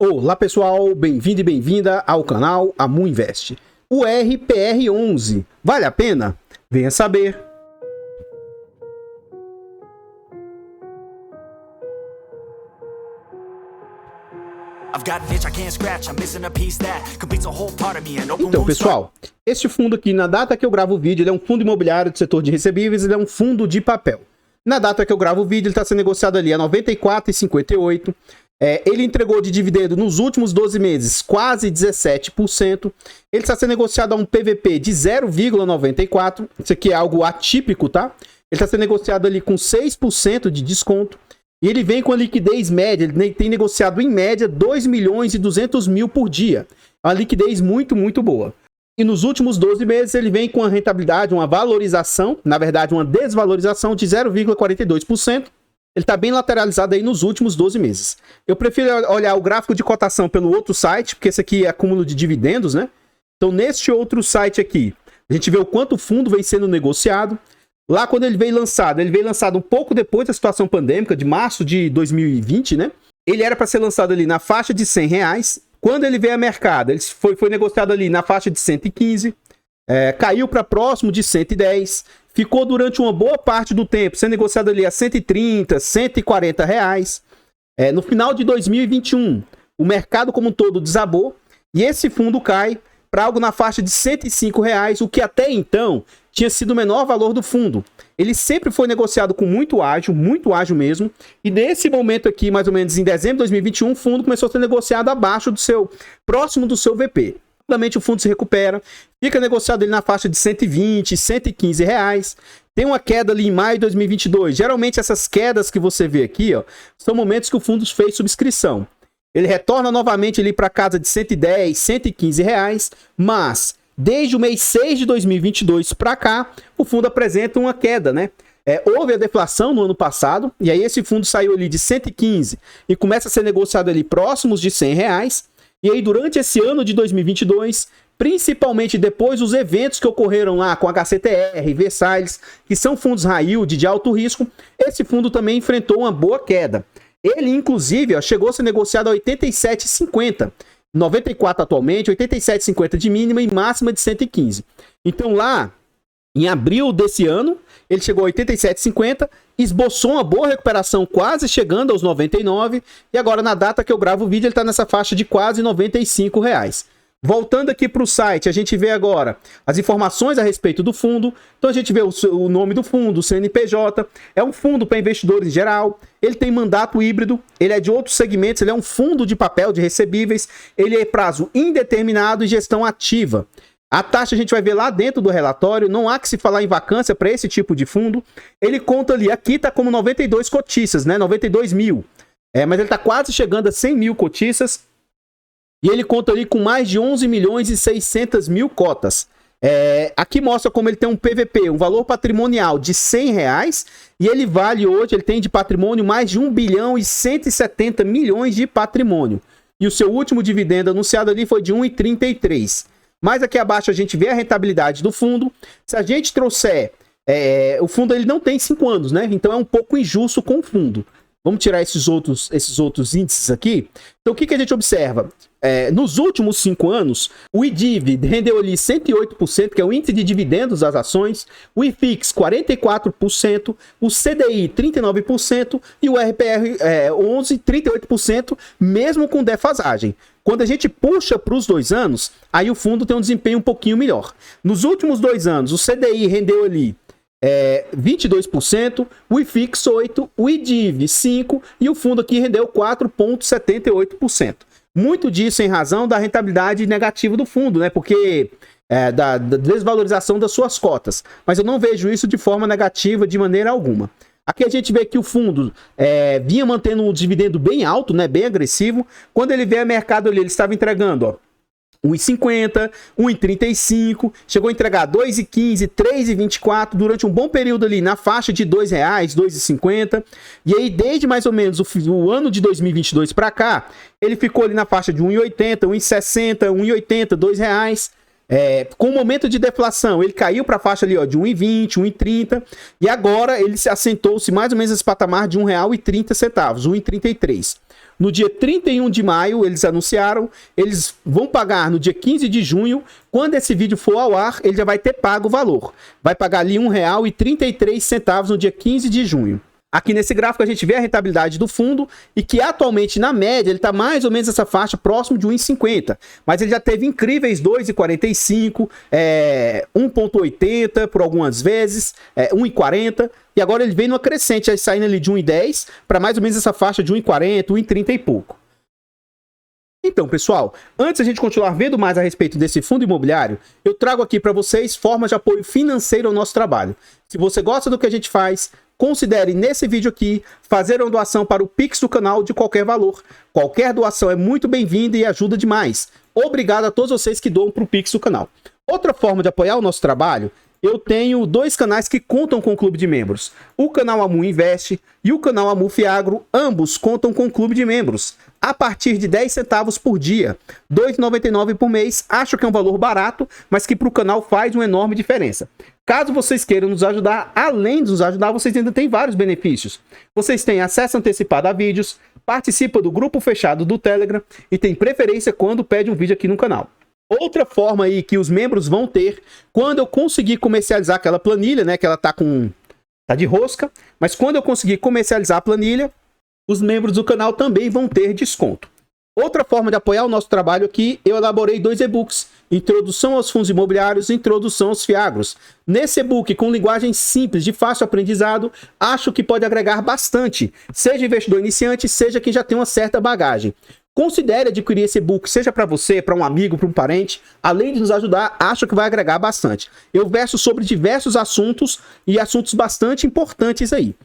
Olá pessoal, bem-vindo e bem-vinda ao canal Amu Invest. O RPR11, vale a pena? Venha saber. Então pessoal, este fundo aqui, na data que eu gravo o vídeo, ele é um fundo imobiliário do setor de recebíveis, ele é um fundo de papel. Na data que eu gravo o vídeo, ele está sendo negociado ali a R$ 94,58. Ele entregou de dividendo nos últimos 12 meses quase 17%. Ele está sendo negociado a um PVP de 0,94. Isso aqui é algo atípico, tá? Ele está sendo negociado ali com 6% de desconto. E ele vem com a liquidez média. Ele tem negociado em média 2 milhões e 200 mil por dia. É uma liquidez muito, muito boa. E nos últimos 12 meses ele vem com a rentabilidade, uma valorização, na verdade uma desvalorização de 0,42%. Ele está bem lateralizado aí nos últimos 12 meses. Eu prefiro olhar o gráfico de cotação pelo outro site, porque esse aqui é acúmulo de dividendos, né? Então, neste outro site aqui, a gente vê o quanto o fundo vem sendo negociado. Lá, quando ele veio lançado um pouco depois da situação pandêmica, de março de 2020, né? Ele era para ser lançado ali na faixa de R$100. Quando ele veio a mercado, ele foi negociado ali na faixa de 115, caiu para próximo de 110, ficou durante uma boa parte do tempo sendo negociado ali a 130, 140 reais. No final de 2021, o mercado como um todo desabou e esse fundo cai para algo na faixa de 105 reais, o que até então tinha sido o menor valor do fundo. Ele sempre foi negociado com muito ágil mesmo, e nesse momento aqui, mais ou menos em dezembro de 2021, o fundo começou a ser negociado abaixo próximo do seu VP. Rapidamente o fundo se recupera, fica negociado ali na faixa de 120, 115 reais. Tem uma queda ali em maio de 2022. Geralmente essas quedas que você vê aqui, ó, são momentos que o fundo fez subscrição. Ele retorna novamente ali para casa de 110, 115 reais, mas desde o mês 6 de 2022 para cá, o fundo apresenta uma queda, né? Houve a deflação no ano passado, e aí esse fundo saiu ali de 115 e começa a ser negociado ali próximos de 100 reais. E aí durante esse ano de 2022, principalmente depois dos eventos que ocorreram lá com a HCTR, Versalhes, que são fundos high yield de alto risco, esse fundo também enfrentou uma boa queda. Ele, inclusive, chegou a ser negociado a 87,50. 94 atualmente, 87,50 de mínima e máxima de 115. Então lá, em abril desse ano, ele chegou a 87,50, esboçou uma boa recuperação quase chegando aos 99, e agora na data que eu gravo o vídeo ele está nessa faixa de quase 95 reais. Voltando aqui para o site, a gente vê agora as informações a respeito do fundo. Então a gente vê o nome do fundo, o CNPJ. É um fundo para investidores em geral. Ele tem mandato híbrido, ele é de outros segmentos, ele é um fundo de papel de recebíveis. Ele é prazo indeterminado e gestão ativa. A taxa a gente vai ver lá dentro do relatório, não há que se falar em vacância para esse tipo de fundo. Ele conta ali, aqui está como 92 cotistas, né? 92 mil. Mas ele está quase chegando a 100 mil cotistas. E ele conta ali com mais de 11 milhões e 600 mil cotas. Aqui mostra como ele tem um PVP, um valor patrimonial de R$100, e ele vale hoje, ele tem de patrimônio mais de 1 bilhão e 170 milhões de patrimônio. E o seu último dividendo anunciado ali foi de 1,33. Mais aqui abaixo a gente vê a rentabilidade do fundo. Se a gente trouxer, o fundo ele não tem 5 anos, né? Então é um pouco injusto com o fundo. Vamos tirar esses outros índices aqui. Então o que a gente observa? Nos últimos 5 anos, o IDIV rendeu ali 108%, que é o índice de dividendos das ações, o IFIX 44%, o CDI 39% e o RPR11 38%, mesmo com defasagem. Quando a gente puxa para os 2 anos, aí o fundo tem um desempenho um pouquinho melhor. Nos últimos 2 anos, o CDI rendeu ali 22%, o IFIX 8%, o IDIV 5% e o fundo aqui rendeu 4,78%. Muito disso em razão da rentabilidade negativa do fundo, né? Porque da desvalorização das suas cotas. Mas eu não vejo isso de forma negativa de maneira alguma. Aqui a gente vê que o fundo vinha mantendo um dividendo bem alto, né? Bem agressivo. Quando ele veio a mercado ali, ele estava entregando, ó, 1,50, 1,35, chegou a entregar 2,15, 3,24 durante um bom período ali na faixa de R$2, 2,50. E aí desde mais ou menos o ano de 2022 para cá, ele ficou ali na faixa de 1,80, 1,60, 1,80, R$2. Com o momento de deflação, ele caiu para a faixa ali, ó, de 1,20, 1,30, e agora ele se assentou-se mais ou menos nesse patamar de R$1,30, 1,33. no dia 31 de maio, eles anunciaram, eles vão pagar no dia 15 de junho, quando esse vídeo for ao ar, ele já vai ter pago o valor. Vai pagar ali R$ 1,33 no dia 15 de junho. Aqui nesse gráfico a gente vê a rentabilidade do fundo e que atualmente, na média, ele está mais ou menos essa faixa próximo de 1,50. Mas ele já teve incríveis 2,45, 1,80 por algumas vezes, 1,40. E agora ele vem numa crescente, aí saindo ali de 1,10 para mais ou menos essa faixa de 1,40, 1,30 e pouco. Então, pessoal, antes a gente continuar vendo mais a respeito desse fundo imobiliário, eu trago aqui para vocês formas de apoio financeiro ao nosso trabalho. Se você gosta do que a gente faz, considere nesse vídeo aqui fazer uma doação para o Pix do canal de qualquer valor. Qualquer doação é muito bem-vinda e ajuda demais. Obrigado a todos vocês que doam para o Pix do canal. Outra forma de apoiar o nosso trabalho, eu tenho 2 canais que contam com o clube de membros. O canal Amu Invest e o canal Amu Fiagro, ambos contam com o clube de membros. A partir de 10 centavos por dia, R$ 2,99 por mês. Acho que é um valor barato, mas que para o canal faz uma enorme diferença. Caso vocês queiram nos ajudar, além de nos ajudar, vocês ainda têm vários benefícios. Vocês têm acesso antecipado a vídeos, participam do grupo fechado do Telegram e tem preferência quando pede um vídeo aqui no canal. Outra forma aí que os membros vão ter, quando eu conseguir comercializar aquela planilha, né, que ela tá de rosca, mas quando eu conseguir comercializar a planilha, os membros do canal também vão ter desconto. Outra forma de apoiar o nosso trabalho aqui, eu elaborei 2 e-books, Introdução aos Fundos Imobiliários e Introdução aos Fiagros. Nesse e-book, com linguagem simples, de fácil aprendizado, acho que pode agregar bastante, seja investidor iniciante, seja quem já tem uma certa bagagem. Considere adquirir esse e-book, seja para você, para um amigo, para um parente. Além de nos ajudar, acho que vai agregar bastante. Eu verso sobre diversos assuntos e assuntos bastante importantes aí.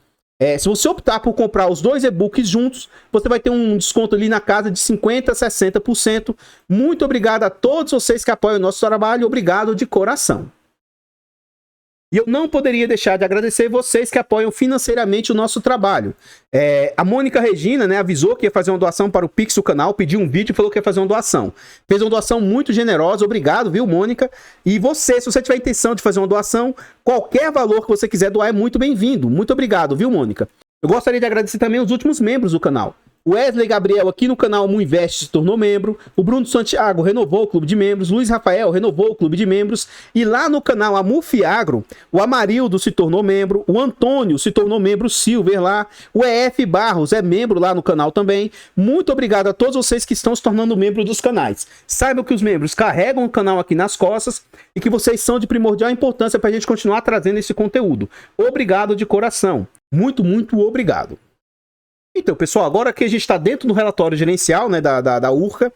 Se você optar por comprar os 2 e-books juntos, você vai ter um desconto ali na casa de 50% a 60%. Muito obrigado a todos vocês que apoiam o nosso trabalho. Obrigado de coração. E eu não poderia deixar de agradecer vocês que apoiam financeiramente o nosso trabalho. A Mônica Regina, né, avisou que ia fazer uma doação para o Pix do canal, pediu um vídeo e falou que ia fazer uma doação. Fez uma doação muito generosa, obrigado, viu, Mônica? E você, se você tiver intenção de fazer uma doação, qualquer valor que você quiser doar é muito bem-vindo. Muito obrigado, viu, Mônica? Eu gostaria de agradecer também os últimos membros do canal. O Wesley Gabriel aqui no canal Amu Invest se tornou membro, o Bruno Santiago renovou o clube de membros, Luiz Rafael renovou o clube de membros, e lá no canal Amu Fiagro, o Amarildo se tornou membro, o Antônio se tornou membro Silver lá, o EF Barros é membro lá no canal também. Muito obrigado a todos vocês que estão se tornando membro dos canais. Saibam que os membros carregam o canal aqui nas costas e que vocês são de primordial importância para a gente continuar trazendo esse conteúdo. Obrigado de coração. Muito, muito obrigado. Então, pessoal, agora que a gente está dentro do relatório gerencial, né, da Urca,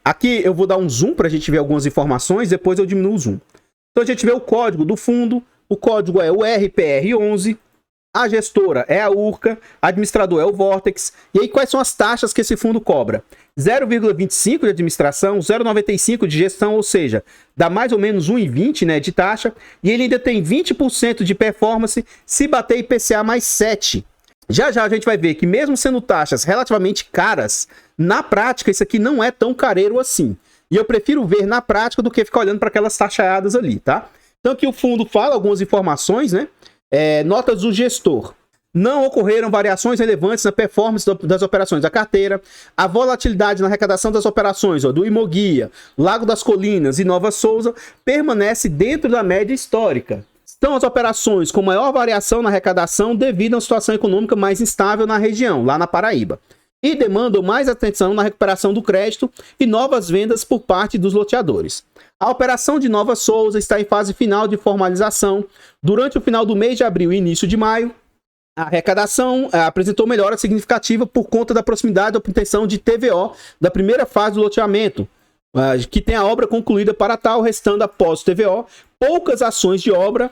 aqui eu vou dar um zoom para a gente ver algumas informações, depois eu diminuo o zoom. Então a gente vê o código do fundo, o código é o RPR11, a gestora é a Urca, administrador é o Vortex, e aí quais são as taxas que esse fundo cobra? 0,25 de administração, 0,95 de gestão, ou seja, dá mais ou menos 1,20, né, de taxa, e ele ainda tem 20% de performance se bater IPCA mais 7. Já já a gente vai ver que mesmo sendo taxas relativamente caras, na prática isso aqui não é tão careiro assim. E eu prefiro ver na prática do que ficar olhando para aquelas taxadas ali, tá? Então aqui o fundo fala algumas informações, né? Notas do gestor. Não ocorreram variações relevantes na performance das operações da carteira. A volatilidade na arrecadação das operações do Imoguia, Lago das Colinas e Nova Souza permanece dentro da média histórica. São as operações com maior variação na arrecadação devido a uma situação econômica mais instável na região, lá na Paraíba. E demandam mais atenção na recuperação do crédito e novas vendas por parte dos loteadores. A operação de Nova Souza está em fase final de formalização. Durante o final do mês de abril e início de maio, a arrecadação apresentou melhora significativa por conta da proximidade da obtenção de TVO da primeira fase do loteamento, que tem a obra concluída para tal, restando após o TVO poucas ações de obra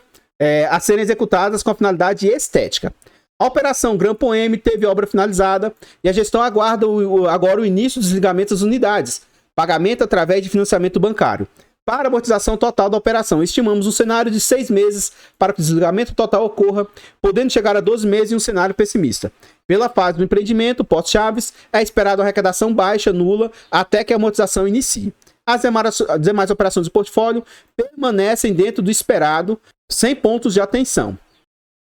a serem executadas com a finalidade estética. A operação Gran Poema teve obra finalizada e a gestão aguarda agora o início do desligamento das unidades, pagamento através de financiamento bancário. Para a amortização total da operação, estimamos um cenário de 6 meses para que o desligamento total ocorra, podendo chegar a 12 meses em um cenário pessimista. Pela fase do empreendimento, pós-chaves, é esperado a arrecadação baixa, nula, até que a amortização inicie. As demais operações do portfólio permanecem dentro do esperado, sem pontos de atenção.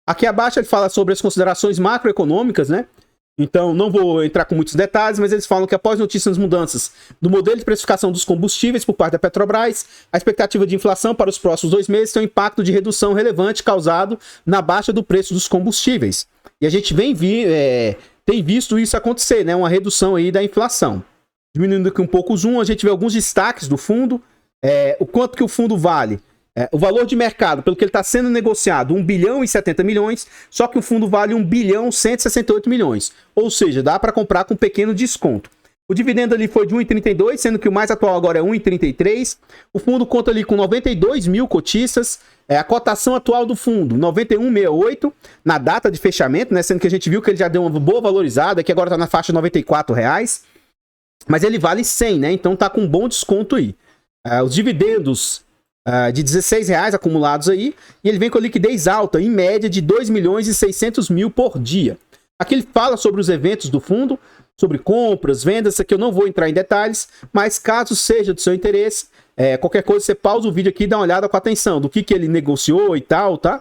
Aqui abaixo ele fala sobre as considerações macroeconômicas, né? Então, não vou entrar com muitos detalhes, mas eles falam que após notícias mudanças do modelo de precificação dos combustíveis por parte da Petrobras, a expectativa de inflação para os próximos 2 meses tem um impacto de redução relevante causado na baixa do preço dos combustíveis. E a gente tem visto isso acontecer, né? Uma redução aí da inflação. Diminuindo aqui um pouco o zoom, a gente vê alguns destaques do fundo. O quanto que o fundo vale. O valor de mercado, pelo que ele está sendo negociado, 1 bilhão e 70 milhões, só que o fundo vale 1 bilhão e 168 milhões. Ou seja, dá para comprar com um pequeno desconto. O dividendo ali foi de 1,32, sendo que o mais atual agora é 1,33. O fundo conta ali com 92 mil cotistas. A cotação atual do fundo, 91,68 na data de fechamento, né? Sendo que a gente viu que ele já deu uma boa valorizada, que agora está na faixa de R$ 94. Mas ele vale 100, né? Então tá com um bom desconto aí. Os dividendos de R$16 acumulados aí, e ele vem com a liquidez alta, em média de 2 milhões e 600 mil por dia. Aqui ele fala sobre os eventos do fundo, sobre compras, vendas, isso aqui eu não vou entrar em detalhes, mas caso seja do seu interesse, qualquer coisa você pausa o vídeo aqui e dá uma olhada com atenção do que ele negociou e tal, tá?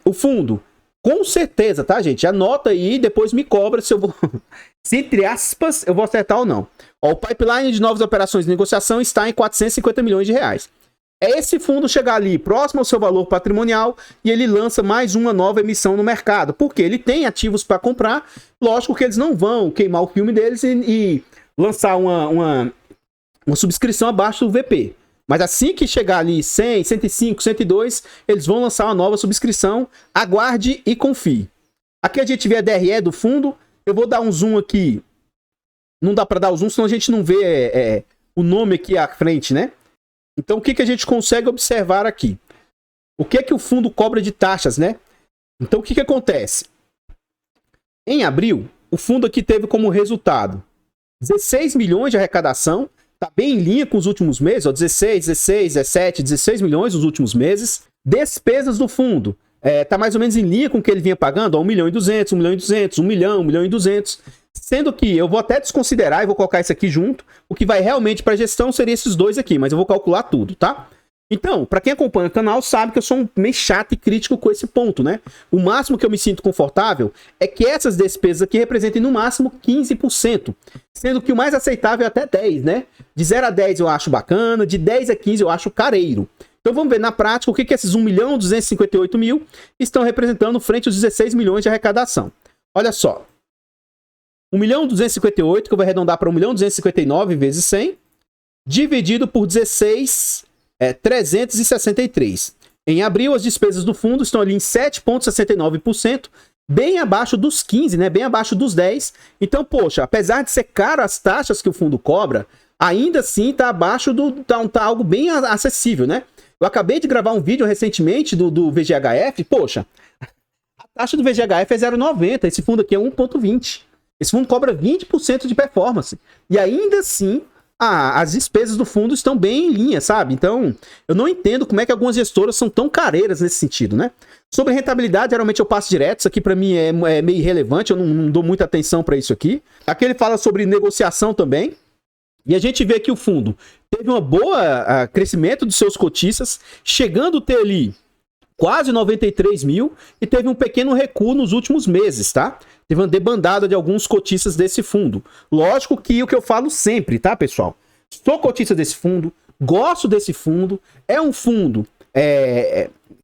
O fundo, com certeza, tá, gente? Anota aí e depois me cobra se eu vou, se entre aspas, eu vou acertar ou não. O pipeline de novas operações de negociação está em 450 milhões de reais. Esse fundo chegar ali próximo ao seu valor patrimonial e ele lança mais uma nova emissão no mercado, porque ele tem ativos para comprar. Lógico que eles não vão queimar o filme deles e lançar uma subscrição abaixo do VP. Mas assim que chegar ali 100, 105, 102, eles vão lançar uma nova subscrição. Aguarde e confie. Aqui a gente vê a DRE do fundo. Eu vou dar um zoom aqui. Não dá para dar o zoom, senão a gente não vê o nome aqui à frente, né? Então, o que a gente consegue observar aqui? O que o fundo cobra de taxas, né? Então, o que acontece? Em abril, o fundo aqui teve como resultado 16 milhões de arrecadação, tá bem em linha com os últimos meses, ó, 16, 17, 16 milhões nos últimos meses. Despesas do fundo, tá mais ou menos em linha com o que ele vinha pagando, ó, 1 milhão e 200, 1 milhão e 200, 1 milhão, 1 milhão e 200. Sendo que eu vou até desconsiderar e vou colocar isso aqui junto. O que vai realmente para a gestão seria esses dois aqui, mas eu vou calcular tudo, tá? Então, para quem acompanha o canal sabe que eu sou meio chato e crítico com esse ponto, né? O máximo que eu me sinto confortável é que essas despesas aqui representem no máximo 15%, sendo que o mais aceitável é até 10%, né? De 0 a 10 eu acho bacana, de 10 a 15 eu acho careiro. Então vamos ver na prática o que esses 1 milhão e 258 mil estão representando frente aos 16 milhões de arrecadação. Olha só. 1 milhão e 258, que eu vou arredondar para 1 milhão e 259 vezes 100, dividido por 16, 363. Em abril, as despesas do fundo estão ali em 7,69%, bem abaixo dos 15, né? Bem abaixo dos 10. Então, poxa, apesar de ser caro as taxas que o fundo cobra, ainda assim tá abaixo tá algo bem acessível, né? Eu acabei de gravar um vídeo recentemente do VGHF, poxa, a taxa do VGHF é 0,90, esse fundo aqui é 1,20. Esse fundo cobra 20% de performance. E ainda assim, as despesas do fundo estão bem em linha, sabe? Então, eu não entendo como é que algumas gestoras são tão careiras nesse sentido, né? Sobre rentabilidade, geralmente eu passo direto. Isso aqui para mim é meio irrelevante, eu não dou muita atenção para isso aqui. Aqui ele fala sobre negociação também. E a gente vê que o fundo teve um bom crescimento dos seus cotistas, chegando a ter ali quase 93 mil e teve um pequeno recuo nos últimos meses, tá? Teve uma debandada de alguns cotistas desse fundo. Lógico que o que eu falo sempre, tá, pessoal? Sou cotista desse fundo, gosto desse fundo, é um fundo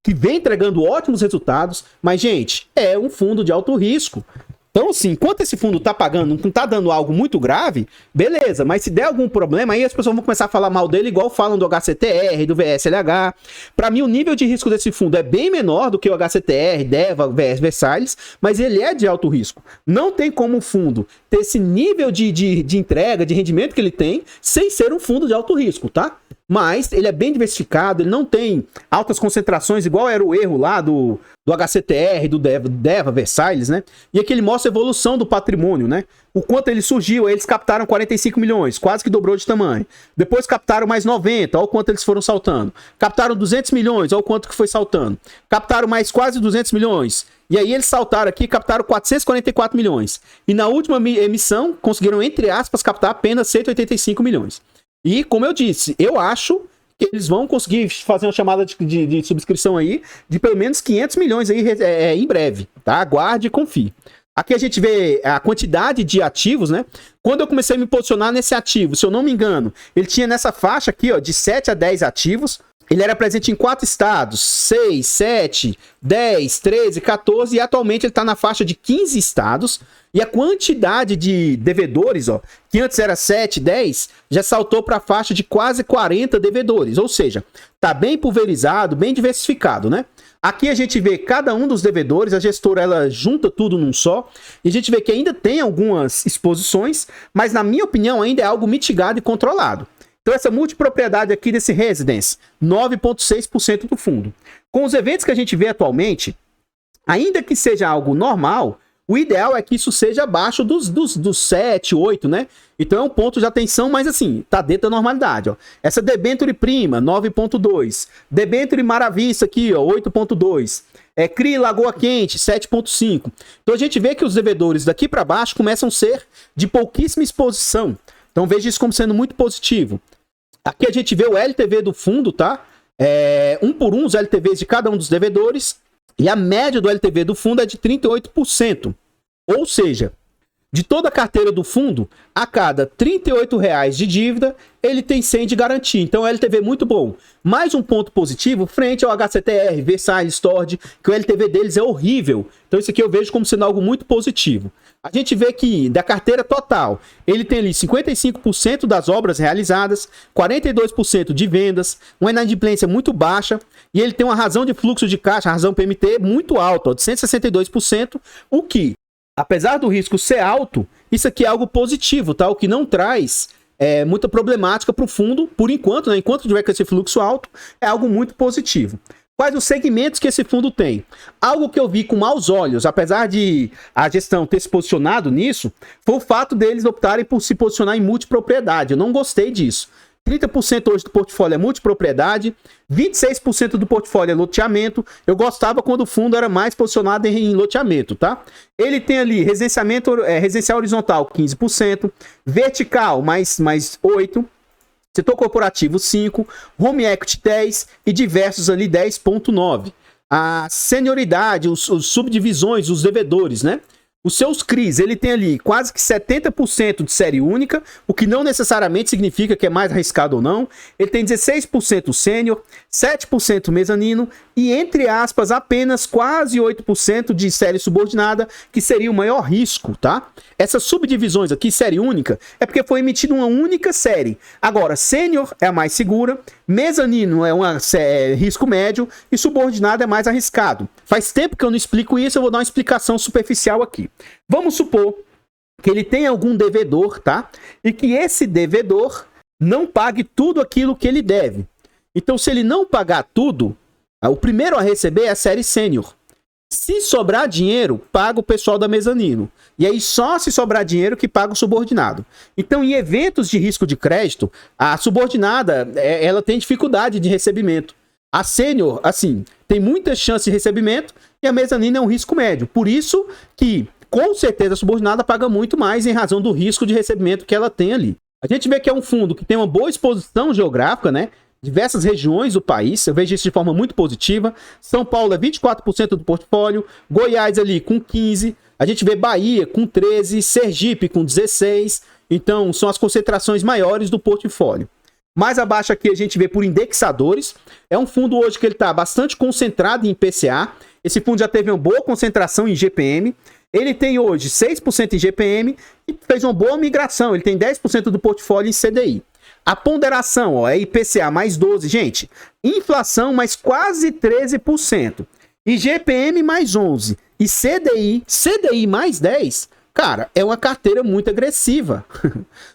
que vem entregando ótimos resultados, mas, gente, é um fundo de alto risco. Então, assim, enquanto esse fundo tá pagando, não tá dando algo muito grave, beleza, mas se der algum problema, aí as pessoas vão começar a falar mal dele, igual falam do HCTR, do VSLH. Para mim, o nível de risco desse fundo é bem menor do que o HCTR, DEVA, Versalhes, mas ele é de alto risco. Não tem como um fundo ter esse nível de entrega, de rendimento que ele tem, sem ser um fundo de alto risco, tá? Mas ele é bem diversificado, ele não tem altas concentrações, igual era o erro lá do HCTR, do DEVA, Versalhes, né? E aqui ele mostra a evolução do patrimônio, né? O quanto ele surgiu, eles captaram 45 milhões, quase que dobrou de tamanho. Depois captaram mais 90, olha o quanto eles foram saltando. Captaram 200 milhões, olha o quanto que foi saltando. Captaram mais quase 200 milhões. E aí eles saltaram aqui, captaram 444 milhões. E na última emissão, conseguiram, entre aspas, captar apenas 185 milhões. E, como eu disse, eu acho que eles vão conseguir fazer uma chamada de subscrição aí de pelo menos 500 milhões aí em breve, tá? Aguarde e confie. Aqui a gente vê a quantidade de ativos, né? Quando eu comecei a me posicionar nesse ativo, se eu não me engano, ele tinha nessa faixa aqui, ó, de 7 a 10 ativos. Ele era presente em 4 estados, 6, 7, 10, 13, 14, e atualmente ele está na faixa de 15 estados. E a quantidade de devedores, ó, que antes era 7, 10, já saltou para a faixa de quase 40 devedores. Ou seja, está bem pulverizado, bem diversificado, né? Aqui a gente vê cada um dos devedores, a gestora ela junta tudo num só, e a gente vê que ainda tem algumas exposições, mas na minha opinião ainda é algo mitigado e controlado. Então essa multipropriedade aqui desse Residence, 9,6% do fundo. Com os eventos que a gente vê atualmente, ainda que seja algo normal, o ideal é que isso seja abaixo dos 7, 8, né? Então é um ponto de atenção, mas assim, tá dentro da normalidade, ó. Essa Debenture Prima, 9,2. Debenture Maravista aqui, ó, 8,2. CRI Lagoa Quente, 7,5. Então a gente vê que os devedores daqui para baixo começam a ser de pouquíssima exposição. Então veja isso como sendo muito positivo. Aqui a gente vê o LTV do fundo, tá? Um por um os LTVs de cada um dos devedores. E a média do LTV do fundo é de 38%. Ou seja, de toda a carteira do fundo, a cada R$ 38,00 de dívida, ele tem 100 de garantia. Então, é um LTV muito bom. Mais um ponto positivo, frente ao HCTR, Versailles, Stord, que o LTV deles é horrível. Então, isso aqui eu vejo como sendo algo muito positivo. A gente vê que, da carteira total, ele tem ali 55% das obras realizadas, 42% de vendas, uma inadimplência muito baixa, e ele tem uma razão de fluxo de caixa, a razão PMT, muito alta, ó, de 162%, o que, apesar do risco ser alto, isso aqui é algo positivo, tá? O que não traz muita problemática para o fundo, por enquanto, né? Enquanto tiver com esse fluxo alto, é algo muito positivo. Quais os segmentos que esse fundo tem? Algo que eu vi com maus olhos, apesar de a gestão ter se posicionado nisso, foi o fato deles optarem por se posicionar em multipropriedade. Eu não gostei disso. 30% hoje do portfólio é multipropriedade, 26% do portfólio é loteamento. Eu gostava quando o fundo era mais posicionado em loteamento, tá? Ele tem ali residencial horizontal, 15%, vertical, mais 8%, setor corporativo 5%, home equity 10% e diversos ali 10,9%. A senioridade, os subdivisões, os devedores, né? Os seus CRIs, ele tem ali quase que 70% de série única, o que não necessariamente significa que é mais arriscado ou não. Ele tem 16% sênior, 7% mezanino e, entre aspas, apenas quase 8% de série subordinada, que seria o maior risco, tá? Essas subdivisões aqui, série única, é porque foi emitida uma única série. Agora, sênior é a mais segura, mezanino é risco médio e subordinado é mais arriscado. Faz tempo que eu não explico isso, eu vou dar uma explicação superficial aqui. Vamos supor que ele tem algum devedor, tá? E que esse devedor não pague tudo aquilo que ele deve. Então, se ele não pagar tudo, o primeiro a receber é a série sênior. Se sobrar dinheiro, paga o pessoal da mezanino. E aí só se sobrar dinheiro que paga o subordinado. Então, em eventos de risco de crédito, a subordinada, ela tem dificuldade de recebimento. A sênior, assim, tem muita chance de recebimento e a mezanino é um risco médio. Por isso que, com certeza, a subordinada paga muito mais em razão do risco de recebimento que ela tem ali. A gente vê que é um fundo que tem uma boa exposição geográfica, né? Diversas regiões do país, eu vejo isso de forma muito positiva. São Paulo é 24% do portfólio, Goiás ali com 15%, a gente vê Bahia com 13%, Sergipe com 16%, então são as concentrações maiores do portfólio. Mais abaixo aqui a gente vê por indexadores, é um fundo hoje que ele está bastante concentrado em IPCA, esse fundo já teve uma boa concentração em GPM, ele tem hoje 6% em GPM e fez uma boa migração, ele tem 10% do portfólio em CDI. A ponderação, ó, é IPCA mais 12%, gente. Inflação mais quase 13%. IGPM mais 11%. E CDI mais 10%. Cara, é uma carteira muito agressiva.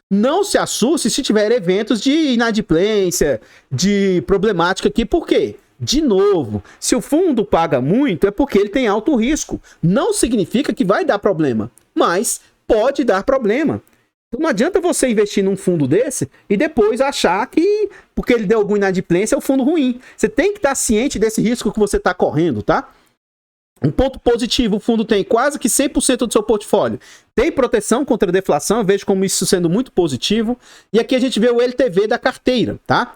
Não se assuste se tiver eventos de inadimplência, de problemática aqui. Por quê? De novo, se o fundo paga muito, é porque ele tem alto risco. Não significa que vai dar problema, mas pode dar problema. Então não adianta você investir num fundo desse e depois achar que, porque ele deu alguma inadimplência, é um fundo ruim. Você tem que estar ciente desse risco que você está correndo, tá? Um ponto positivo, o fundo tem quase que 100% do seu portfólio. Tem proteção contra a deflação, eu vejo como isso sendo muito positivo. E aqui a gente vê o LTV da carteira, tá?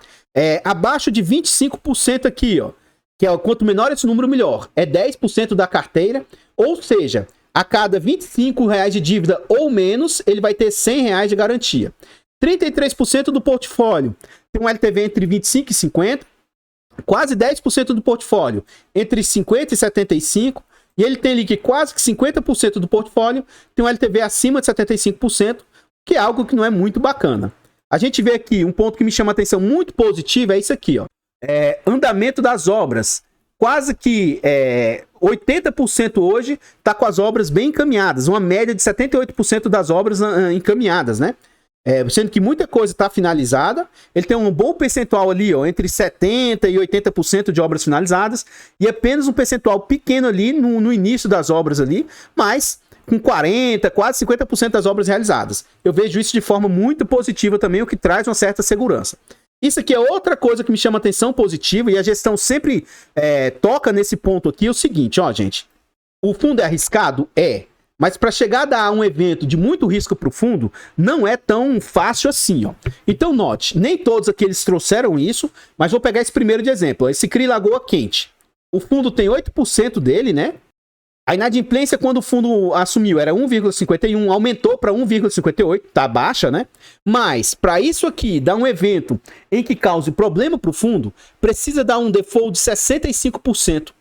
Abaixo de 25% aqui, ó. Que é quanto menor esse número, melhor. É 10% da carteira, ou seja... A cada R$ 25 de dívida ou menos, ele vai ter R$ 100 de garantia. 33% do portfólio tem um LTV entre 25 e 50. Quase 10% do portfólio entre 50 e 75. E ele tem ali que quase que 50% do portfólio tem um LTV acima de 75%, que é algo que não é muito bacana. A gente vê aqui um ponto que me chama a atenção muito positivo, é isso aqui, ó. Andamento das obras. Quase que 80% hoje está com as obras bem encaminhadas, uma média de 78% das obras encaminhadas, né? Sendo que muita coisa está finalizada, ele tem um bom percentual ali, ó, entre 70% e 80% de obras finalizadas, e apenas um percentual pequeno ali no início das obras ali, mas com 40%, quase 50% das obras realizadas. Eu vejo isso de forma muito positiva também, o que traz uma certa segurança. Isso aqui é outra coisa que me chama atenção positiva, e a gestão sempre toca nesse ponto aqui, é o seguinte, ó, gente, o fundo é arriscado? Mas para chegar a dar um evento de muito risco para o fundo, não é tão fácil assim, ó. Então note, nem todos aqui eles trouxeram isso, mas vou pegar esse primeiro de exemplo, esse CRI Lagoa Quente. O fundo tem 8% dele, né? A inadimplência quando o fundo assumiu era 1,51, aumentou para 1,58, tá baixa, né? Mas para isso aqui dar um evento em que cause problema para o fundo, precisa dar um default de 65%.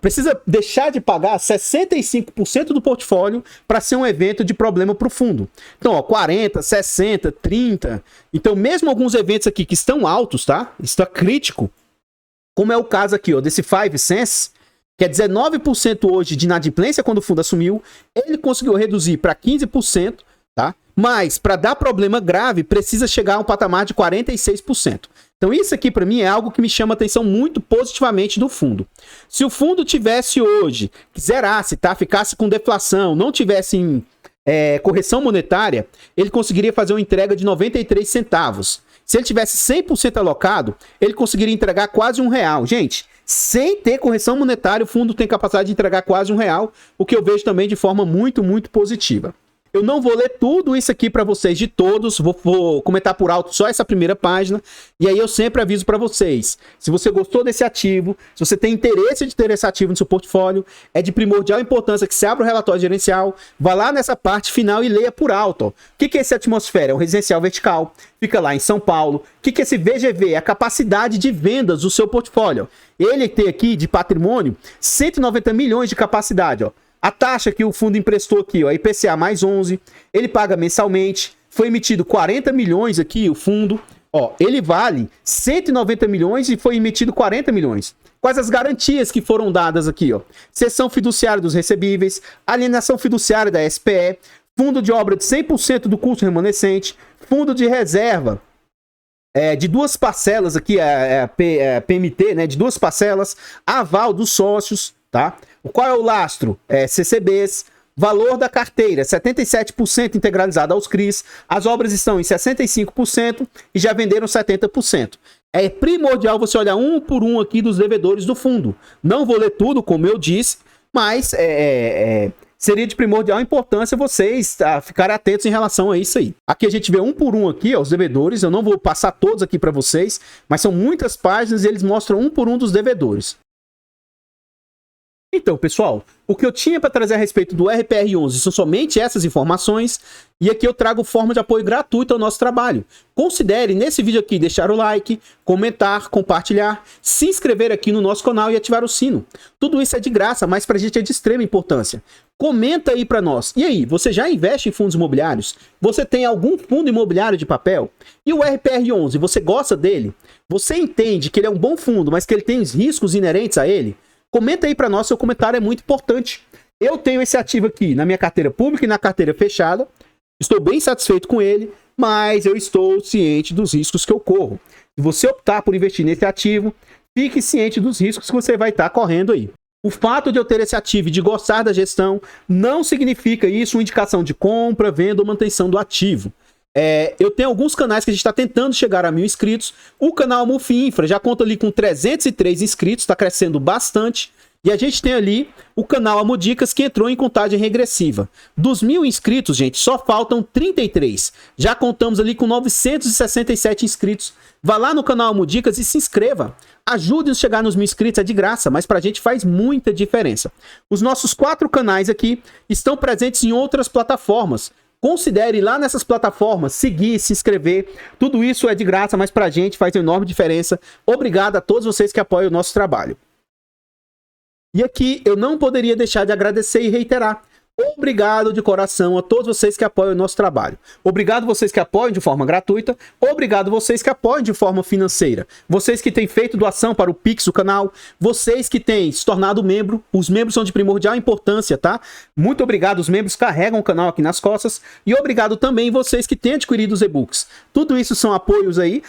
Precisa deixar de pagar 65% do portfólio para ser um evento de problema para o fundo. Então, ó, 40, 60, 30. Então, mesmo alguns eventos aqui que estão altos, tá? Está crítico. Como é o caso aqui, ó, desse 5sense, que é 19% hoje de inadimplência quando o fundo assumiu, ele conseguiu reduzir para 15%, tá? Mas, para dar problema grave, precisa chegar a um patamar de 46%. Então isso aqui para mim é algo que me chama a atenção muito positivamente do fundo. Se o fundo tivesse hoje, que zerasse, tá? Ficasse com deflação, não tivesse correção monetária, ele conseguiria fazer uma entrega de 93 centavos. Se ele tivesse 100% alocado, ele conseguiria entregar quase R$1. Gente, sem ter correção monetária, o fundo tem capacidade de entregar quase R$1, o que eu vejo também de forma muito, muito positiva. Eu não vou ler tudo isso aqui para vocês de todos, vou comentar por alto só essa primeira página, e aí eu sempre aviso para vocês, se você gostou desse ativo, se você tem interesse de ter esse ativo no seu portfólio, é de primordial importância que você abra o relatório gerencial, vá lá nessa parte final e leia por alto. Ó. O que é esse Atmosfera? É um residencial vertical, fica lá em São Paulo. O que é esse VGV? É a capacidade de vendas do seu portfólio. Ele tem aqui de patrimônio 190 milhões de capacidade, ó. A taxa que o fundo emprestou aqui, ó, IPCA mais 11, ele paga mensalmente, foi emitido 40 milhões aqui, o fundo, ó, ele vale 190 milhões e foi emitido 40 milhões. Quais as garantias que foram dadas aqui, ó? Cessão fiduciária dos recebíveis, alienação fiduciária da SPE, fundo de obra de 100% do custo remanescente, fundo de reserva de duas parcelas aqui, PMT, né, de duas parcelas, aval dos sócios, tá? Qual é o lastro? CCBs. Valor da carteira, 77% integralizado aos CRIs. As obras estão em 65% e já venderam 70%. É primordial você olhar um por um aqui dos devedores do fundo. Não vou ler tudo, como eu disse, mas seria de primordial importância vocês ficarem atentos em relação a isso aí. Aqui a gente vê um por um aqui, ó, os devedores. Eu não vou passar todos aqui para vocês, mas são muitas páginas e eles mostram um por um dos devedores. Então, pessoal, o que eu tinha para trazer a respeito do RPR11 são somente essas informações, e aqui eu trago forma de apoio gratuito ao nosso trabalho. Considere nesse vídeo aqui deixar o like, comentar, compartilhar, se inscrever aqui no nosso canal e ativar o sino. Tudo isso é de graça, mas para a gente é de extrema importância. Comenta aí para nós. E aí, você já investe em fundos imobiliários? Você tem algum fundo imobiliário de papel? E o RPR11, você gosta dele? Você entende que ele é um bom fundo, mas que ele tem os riscos inerentes a ele? Comenta aí para nós, seu comentário é muito importante. Eu tenho esse ativo aqui na minha carteira pública e na carteira fechada. Estou bem satisfeito com ele, mas eu estou ciente dos riscos que eu corro. Se você optar por investir nesse ativo, fique ciente dos riscos que você vai estar correndo aí. O fato de eu ter esse ativo e de gostar da gestão não significa isso uma indicação de compra, venda ou manutenção do ativo. Eu tenho alguns canais que a gente está tentando chegar a 1000 inscritos. O canal Mufi Infra já conta ali com 303 inscritos, está crescendo bastante. E a gente tem ali o canal Amodicas, que entrou em contagem regressiva. Dos 1.000 inscritos, gente, só faltam 33. Já contamos ali com 967 inscritos. Vá lá no canal Amodicas e se inscreva. Ajude-nos a chegar nos 1.000 inscritos, é de graça, mas pra gente faz muita diferença. Os nossos 4 canais aqui estão presentes em outras plataformas. Considere ir lá nessas plataformas, seguir, se inscrever. Tudo isso é de graça, mas pra gente faz uma enorme diferença. Obrigado a todos vocês que apoiam o nosso trabalho. E aqui eu não poderia deixar de agradecer e reiterar. Obrigado de coração a todos vocês que apoiam o nosso trabalho. Obrigado vocês que apoiam de forma gratuita. Obrigado vocês que apoiam de forma financeira. Vocês que têm feito doação para o Pix do canal. Vocês que têm se tornado membro. Os membros são de primordial importância, tá? Muito obrigado. Os membros carregam o canal aqui nas costas. E obrigado também vocês que têm adquirido os e-books. Tudo isso são apoios aí,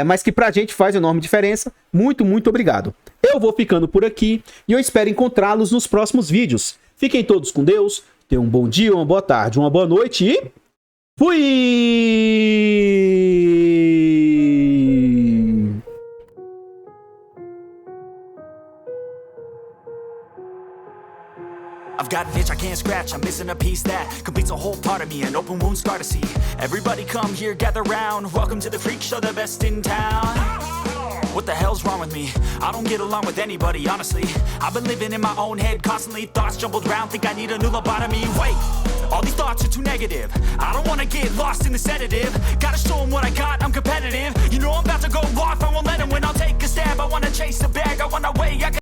mas que pra gente faz enorme diferença. Muito, muito obrigado. Eu vou ficando por aqui e eu espero encontrá-los nos próximos vídeos. Fiquem todos com Deus. Tenham um bom dia, uma boa tarde, uma boa noite e... fui! I've got an itch I can't scratch, I'm missing a piece that completes a whole part of me, an open wound scar to see. Everybody come here, gather round, welcome to the freak show, the best in town. What the hell's wrong with me? I don't get along with anybody, honestly. I've been living in my own head constantly, thoughts jumbled round, think I need a new lobotomy. Wait, all these thoughts are too negative. I don't wanna get lost in the sedative. Gotta show them what I got, I'm competitive. You know I'm about to go off, I won't let them win, I'll take a stab. I wanna chase a bag, I wanna weigh, I